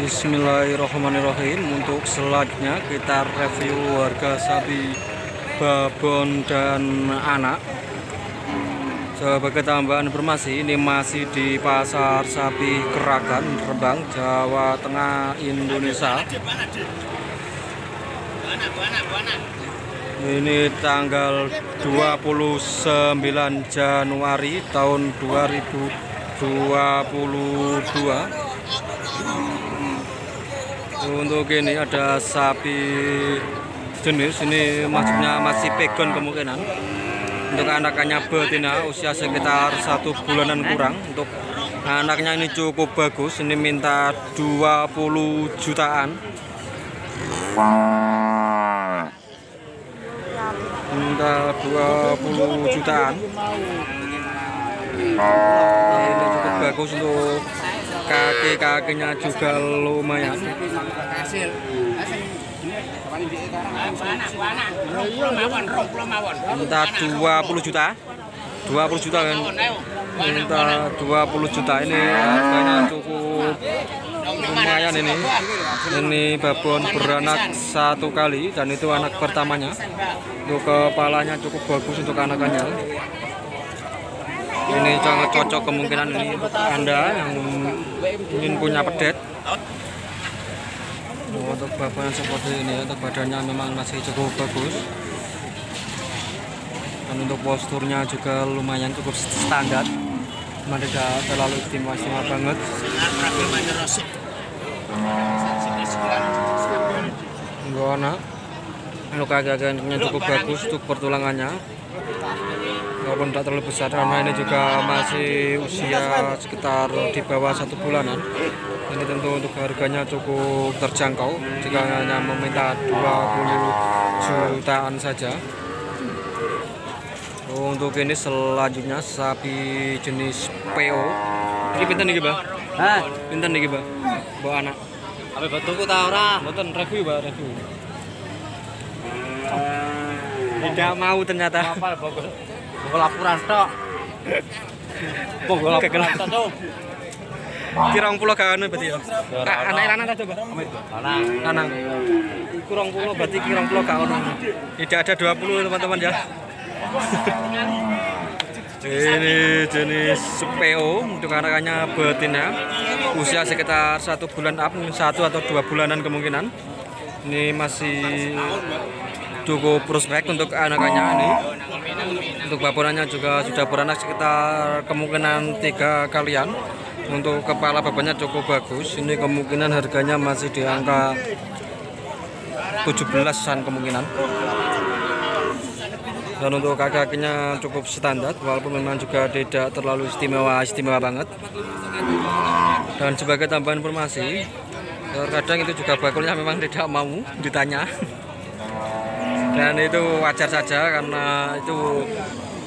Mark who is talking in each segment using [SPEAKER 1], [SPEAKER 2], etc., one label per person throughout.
[SPEAKER 1] Bismillahirrahmanirrahim. Untuk selanjutnya kita review harga sapi babon dan anak. Sebagai tambahan informasi, ini masih di pasar sapi Keragan, Rembang, Jawa Tengah, Indonesia. Ini tanggal 29 Januari tahun 2022. Untuk ini ada sapi jenis ini maksudnya masih pegon kemungkinan. Untuk anakannya betina usia sekitar 1 bulanan kurang. Untuk anaknya ini cukup bagus, ini minta 20 jutaan. Minta 20 jutaan. Nah, ini cukup bagus, untuk kaki-kakinya juga lumayan. Minta 20 juta. 20 juta kan. Minta 20 juta. Ini harganya cukup lumayan ini. Ini babon beranak 1 kali dan itu anak pertamanya. Untuk kepalanya cukup bagus untuk anakannya. Ini sangat cocok kemungkinan ini untuk Anda yang ingin punya pedet. Untuk babon seperti ini, untuk badannya memang masih cukup bagus. Dan untuk posturnya juga lumayan cukup standar. Memang tidak terlalu istimewa banget. Untuk anak, untuk kaki-kakinya cukup bagus, untuk pertulangannya walaupun tidak terlalu besar, karena ini juga masih usia sekitar di bawah 1 bulanan. Ini tentu untuk harganya cukup terjangkau jika hanya meminta 20 jutaan saja. Untuk ini selanjutnya sapi jenis PO. Ini pinten nih Mbak? Hah? Pinten nih Mbak? Bawa anak. Apa betul ta ora? Mboten review Mbak, review. Tidak mau ternyata. Apa bagus? Laporan tok. Laporan tok tuh. Kirang pulau gak anu berarti ya. Anak lanang ta coba? Lanang. Kurang pulau berarti kirang pulau gak ono. Tidak ada 20 teman-teman ya. Ini jenis PO untuk anakannya betina. Usia sekitar 1 bulan up, 1 atau 2 bulanan kemungkinan. Ini masih cukup prospek untuk anakannya ini. Untuk babonannya juga sudah beranak sekitar kemungkinan 3 kalian. Untuk kepala babonnya cukup bagus. Ini kemungkinan harganya masih di angka 17-an kemungkinan. Dan untuk kaki-kakinya cukup standar, walaupun memang juga tidak terlalu istimewa banget. Dan sebagai tambahan informasi, terkadang itu juga bakulnya memang tidak mau ditanya. Dan itu wajar saja karena itu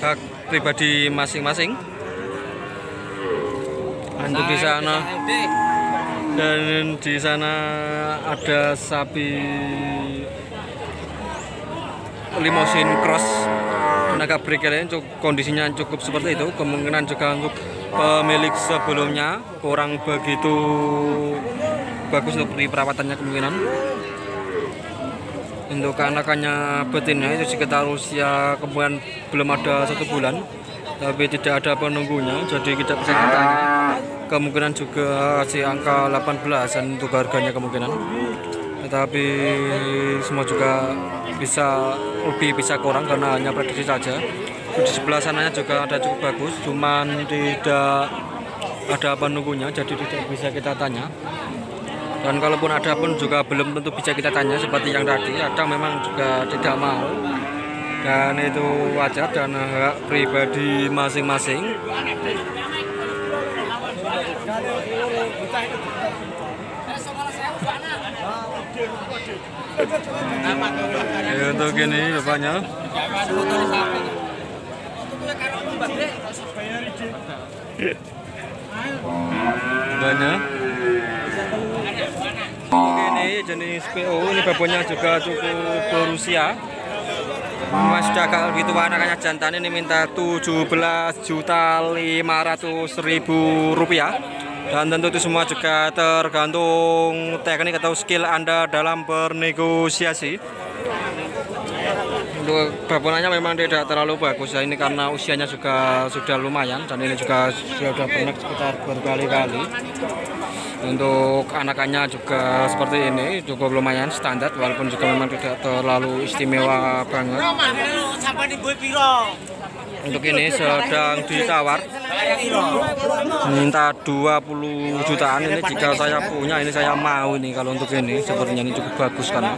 [SPEAKER 1] hak pribadi masing-masing. Untuk di sana, dan di sana ada sapi limosin cross tenaga breaker, kondisinya cukup seperti itu. Kemungkinan juga untuk pemilik sebelumnya kurang begitu bagus untuk perawatannya kemungkinan. Untuk anakannya betina itu sekitar usia kemungkinan belum ada 1 bulan, tapi tidak ada penunggunya, jadi tidak bisa ditanya. Kemungkinan juga masih angka 18-an untuk harganya kemungkinan. Tetapi semua juga bisa lebih bisa kurang karena hanya prediksi saja. Di sebelah sananya juga ada cukup bagus, cuman tidak ada penunggunya, jadi tidak bisa kita tanya. Dan kalaupun ada pun juga belum tentu bisa kita tanya, seperti yang tadi ada memang juga tidak mau. Dan itu wajar dan hak pribadi masing-masing. Ya, untuk ini bapaknya. Banyak. Ini jenis PO, ini babonnya juga cukup berusia. Mas sudah agak gitu, anakannya jantan ini minta 17.500.000 rupiah. Dan tentu itu semua juga tergantung teknik atau skill Anda dalam bernegosiasi. Untuk babonannya memang tidak terlalu bagus ya, ini karena usianya juga sudah lumayan dan ini juga sudah pernah sekitar berkali-kali. Untuk anakannya juga seperti ini, cukup lumayan standar walaupun juga memang tidak terlalu istimewa banget. Untuk ini sedang ditawar minta 20 jutaan. Ini jika saya punya, ini saya mau ini. Kalau untuk ini sepertinya ini cukup bagus kan.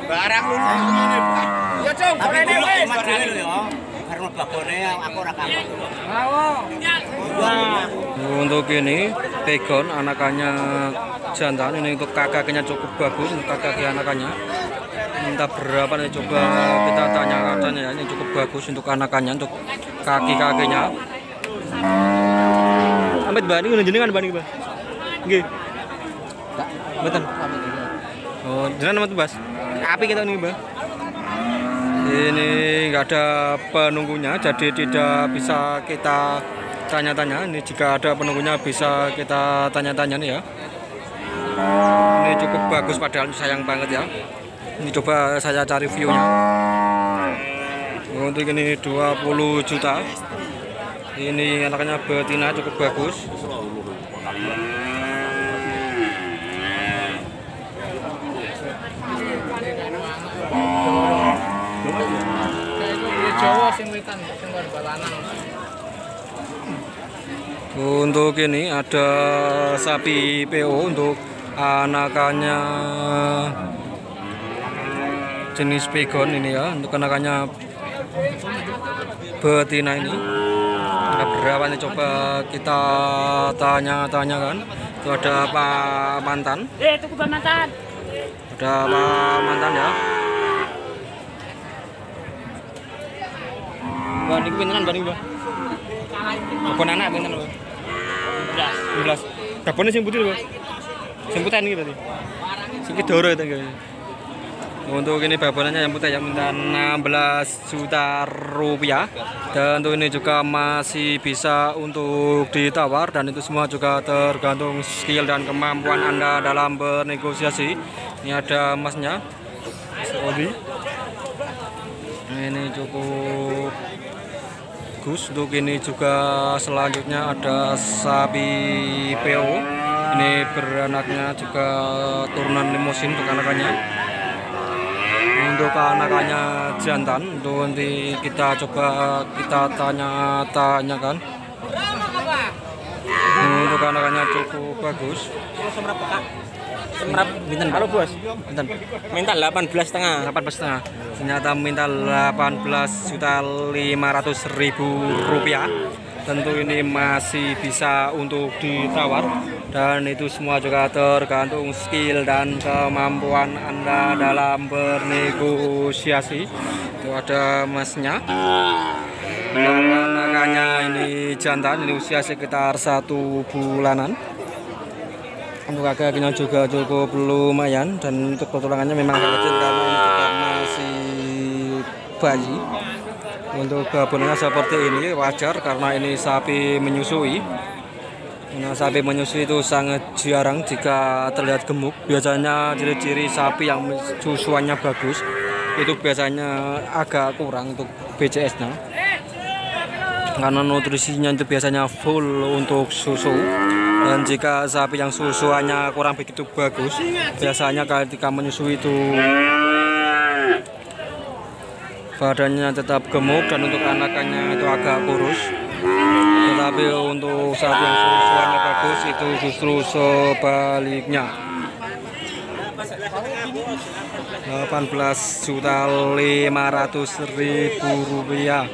[SPEAKER 1] Untuk ini pegon anakannya jantan, ini untuk kakaknya cukup bagus. Untuk kakak anakannya minta berapa nih, coba kita tanya ya. Ini cukup bagus untuk anakannya, untuk kaki-kakinya. Amit banding jenengan banding Bang. Nggih. Mboten. Oh, jenengan amat Bas. Api kita nih, Bang. Ini enggak ada penunggunya, jadi tidak bisa kita tanya-tanya. Ini jika ada penunggunya bisa kita tanya-tanya nih ya. Ini cukup bagus padahal sayang banget ya. Ini coba saya cari view-nya. Untuk ini 20 juta. Ini anaknya betina cukup bagus. Untuk ini ada sapi PO untuk anakannya jenis pegon ini ya, untuk anakannya betina ini. Ada berapa nih, coba kita tanya-tanyakan. Itu ada Pak Mantan.
[SPEAKER 2] Itu Pak Mantan.
[SPEAKER 1] Ada Pak Mantan ya. Bang, ini pinteran Bang, Bang. Apa anak pinten, Bang? 11. Dabone sing putih, Bang. Sing putih iki berarti. Sing kedoro itu enggak. Untuk ini babonannya yang putih yang minta 16 juta rupiah. Dan untuk ini juga masih bisa untuk ditawar, dan itu semua juga tergantung skill dan kemampuan Anda dalam bernegosiasi. Ini ada emasnya. Saudi. Ini cukup bagus. Untuk ini juga selanjutnya ada sapi PO. Ini beranaknya juga turunan limusin untuk anakannya. Untuk anakannya jantan, untuk nanti kita coba kita tanya-tanyakan. Untuk anakannya cukup bagus.
[SPEAKER 2] Binten kalau bos.
[SPEAKER 1] Binten.
[SPEAKER 2] Minta 18,5.
[SPEAKER 1] 18,5. Ternyata minta 18.500.000 rupiah. Tentu ini masih bisa untuk ditawar, dan itu semua juga tergantung skill dan kemampuan Anda dalam bernegosiasi. Itu ada emasnya. Anakannya ini jantan, ini usia sekitar 1 bulanan. Untuk kakaknya juga cukup lumayan, dan untuk pertulangannya memang agak kecil karena ini juga masih bayi. Untuk babonannya seperti ini wajar karena ini sapi menyusui. Nah, sapi menyusui itu sangat jarang jika terlihat gemuk. Biasanya ciri-ciri sapi yang susuannya bagus itu biasanya agak kurang untuk BCS-nya. Karena nutrisinya itu biasanya full untuk susu. Dan jika sapi yang susuannya kurang begitu bagus, biasanya ketika menyusui itu badannya tetap gemuk, dan untuk anakannya itu agak kurus. Tetapi untuk sapi yang susuannya bagus itu justru sebaliknya. 18.500.000 rupiah.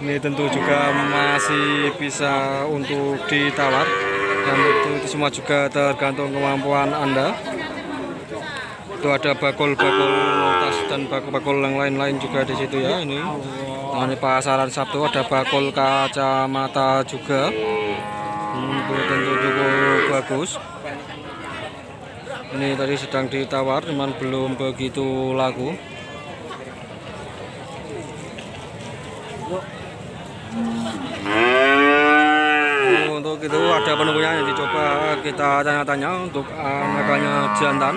[SPEAKER 1] Ini tentu juga masih bisa untuk ditawar, dan itu semua juga tergantung kemampuan Anda. Itu ada bakul-bakul tas dan bakul-bakul yang lain-lain juga di situ ya. Ini ini pasaran Sabtu, ada bakul kacamata juga. Itu tentu cukup bagus. Ini tadi sedang ditawar, cuman belum begitu laku. Untuk itu ada penunggunya yang dicoba kita tanya-tanya untuk anakannya jantan.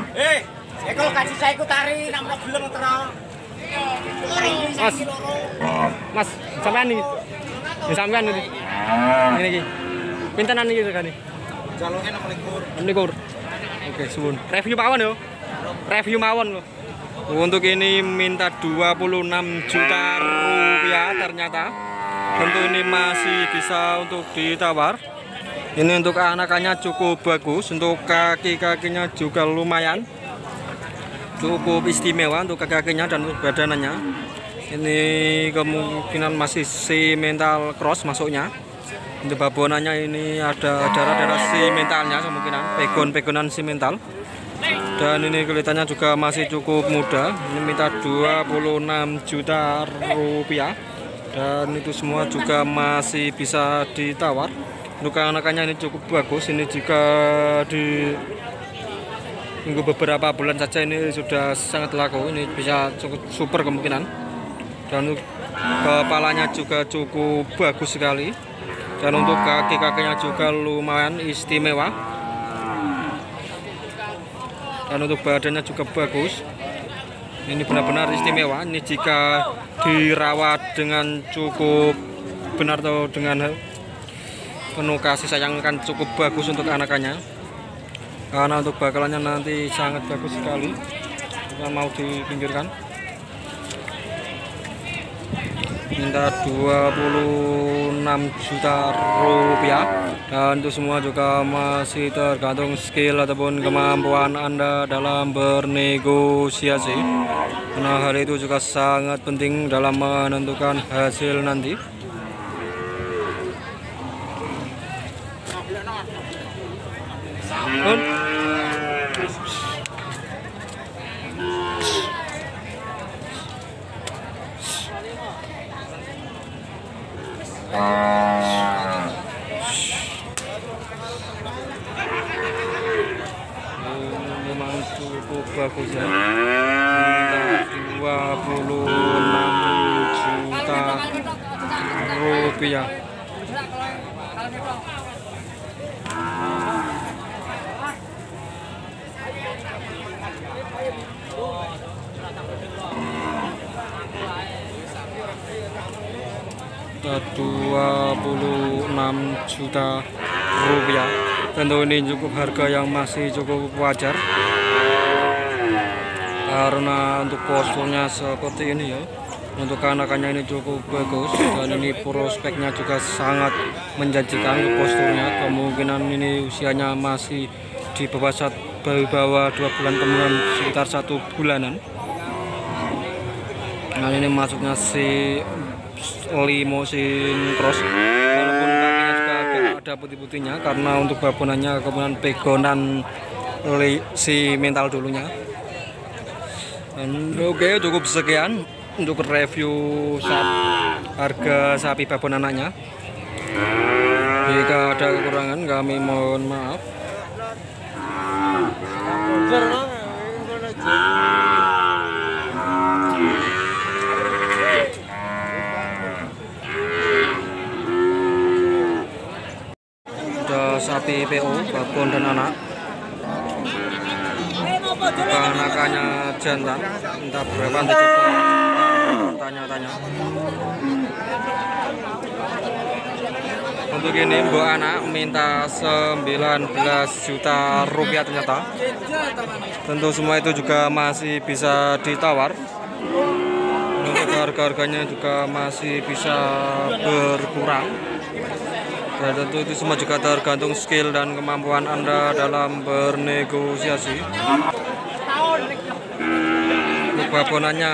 [SPEAKER 3] Kalau kasih saya ikut tari, namanya belum terang.
[SPEAKER 2] Mas, sampean nih. Ya sampean ini. Ini iki. Pintenan iki regane?
[SPEAKER 3] Jalurnya 6
[SPEAKER 2] likur. Oke, suwun. Review mawon yo. Review mawon lho.
[SPEAKER 1] Untuk ini minta 26 juta rupiah ternyata. Tentu ini masih bisa untuk ditawar. Ini untuk anakannya cukup bagus, untuk kaki-kakinya juga lumayan. Cukup istimewa untuk kaki-kakinya dan untuk badanannya. Ini kemungkinan masih simental cross masuknya. Untuk babonannya ini ada darah-darah simentalnya kemungkinan, pegon-pegonan simental. Dan ini kelihatannya juga masih cukup muda. Ini minta 26 juta rupiah. Dan itu semua juga masih bisa ditawar. Untuk anakannya ini cukup bagus. Ini jika di minggu beberapa bulan saja ini sudah sangat laku. Ini bisa cukup super kemungkinan. Dan untuk kepalanya juga cukup bagus sekali. Dan untuk kaki-kakinya juga lumayan istimewa. Dan untuk badannya juga bagus. Ini benar-benar istimewa. Ini jika dirawat dengan cukup benar atau dengan penuh kasih sayang kan cukup bagus untuk anakannya. Karena untuk bakalannya nanti sangat bagus sekali. Kita mau dipinggirkan. Minta 26 juta rupiah. Dan itu semua juga masih tergantung skill ataupun kemampuan Anda dalam bernegosiasi. Karena hal itu juga sangat penting dalam menentukan hasil nanti. Memang cukup bagus ya. 26 juta rupiah. Rp26 juta rupiah. Tentu ini cukup harga yang masih cukup wajar karena untuk posturnya seperti ini ya. Untuk anakannya ini cukup bagus dan ini prospeknya juga sangat menjanjikan untuk posturnya. Kemungkinan ini usianya masih di bawah 2 bulan, kemudian sekitar 1 bulanan. Nah ini masuknya si limousine cross, walaupun kakinya juga ada putih-putihnya karena untuk babonannya kemudian pegonan si mental dulunya. Dan oke, cukup sekian untuk review harga sapi babon anaknya. Jika ada kekurangan kami mohon maaf. Sapi PO, babon dan anak. Anakannya jantan, entah berapa nanti coba tanya-tanya. Untuk ini mbok anak minta 19 juta rupiah ternyata. Tentu semua itu juga masih bisa ditawar. Untuk harga-harganya juga masih bisa berkurang. Dan tentu itu semua juga tergantung skill dan kemampuan Anda dalam bernegosiasi. Untuk babonannya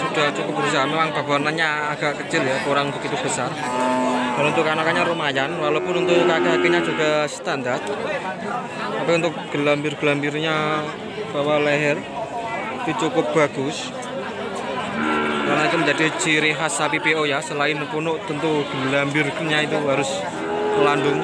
[SPEAKER 1] sudah cukup besar, memang babonannya agak kecil ya, kurang begitu besar. Dan untuk anakannya lumayan, walaupun untuk kaki-kakinya juga standar. Tapi untuk gelambir-gelambirnya bawah leher itu cukup bagus. Karena itu menjadi ciri khas sapi PO ya, selain punuk tentu gelambirnya itu harus landung.